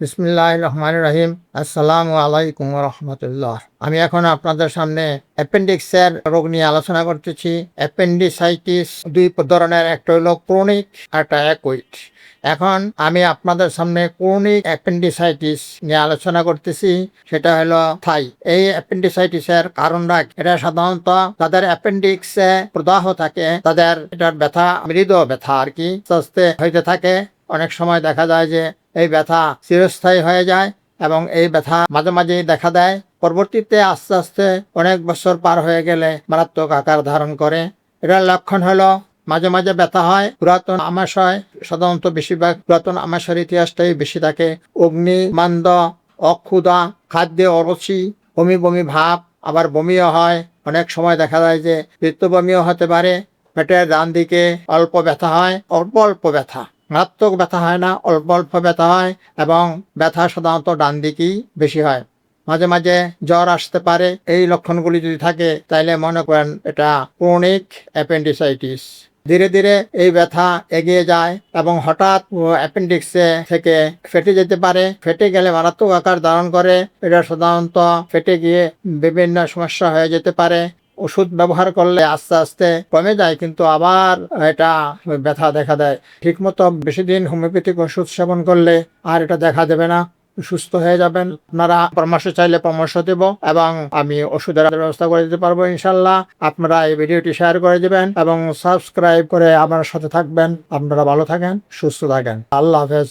বিসমিল্লাহির রহমানির রহিম। আসসালামু আলাইকুম ওয়া রাহমাতুল্লাহ। আমি এখন আপনাদের সামনে অ্যাপেন্ডিক্সের রোগ নিয়ে আলোচনা করতেছি। অ্যাপেন্ডিসাইটিস দুই ধরনের, একটা হলো ক্রনিক আর একটা অ্যাকুইট। এখন আমি আপনাদের সামনে ক্রনিক অ্যাপেন্ডিসাইটিস নিয়ে আলোচনা করতেছি, সেটা হলো থাই। এই অ্যাপেন্ডিসাইটিসের কারণটা এটা সাধারণত তাদের অ্যাপেন্ডিক্সে প্রদাহ থাকে, তাদের এটার ব্যথা মৃদু ব্যথা আর কি আস্তে আস্তে হইতে থাকে। অনেক সময় দেখা যায় যে এই ব্যথা চিরস্থায়ী হয়ে যায় এবং এই ব্যথা মাঝে মাঝেই দেখা দেয়, পরবর্তীতে আস্তে আস্তে অনেক বছর পার হয়ে গেলে মারাত্মক আকার ধারণ করে। এটার লক্ষণ হলো মাঝে মাঝে ব্যথা হয়, পুরাতন আমাশয়, সাধারণত বেশিরভাগ পুরাতন আমাশয়ের ইতিহাসটাই বেশি থাকে। অগ্নি মান্দ, অক্ষুধা, খাদ্যে অরুচি, বমি বমি ভাব, আবার বমিও হয়। অনেক সময় দেখা যায় যে পিত্ত বমিও হতে পারে। পেটের ডান দিকে অল্প ব্যথা হয়, অল্প অল্প ব্যথা, মারাত্মক ব্যথা হয় না, অল্প অল্প ব্যথা হয় এবং ব্যথা সাধারণত ডান দিকেই বেশি হয়। মাঝে মাঝে জ্বর আসতে পারে। এই লক্ষণগুলি যদি থাকে তাহলে মনে করেন এটা ক্রনিক অ্যাপেন্ডিসাইটিস। ধীরে ধীরে এই ব্যথা এগিয়ে যায় এবং হঠাৎ অ্যাপেন্ডিক্সে থেকে ফেটে যেতে পারে। ফেটে গেলে মারাত্মক আকার ধারণ করে। এটা সাধারণত ফেটে গিয়ে বিভিন্ন সমস্যা হয়ে যেতে পারে। ওষুধ ব্যবহার করলে আস্তে আস্তে কমে যায়, কিন্তু আবার এটা ব্যথা দেখা দেয়। ঠিকমতো বেশি দিন হোমিওপ্যাথিক ওষুধ সেবন করলে আর এটা দেখা দেবে না, সুস্থ হয়ে যাবেন। আপনারা পরামর্শ চাইলে পরামর্শ দেব এবং আমি ওষুধের ব্যবস্থা করে দিতে পারবো ইনশাল্লাহ। আপনারা এই ভিডিওটি শেয়ার করে দিবেন এবং সাবস্ক্রাইব করে আমার সাথে থাকবেন। আপনারা ভালো থাকেন, সুস্থ থাকেন। আল্লাহ হাফেজ।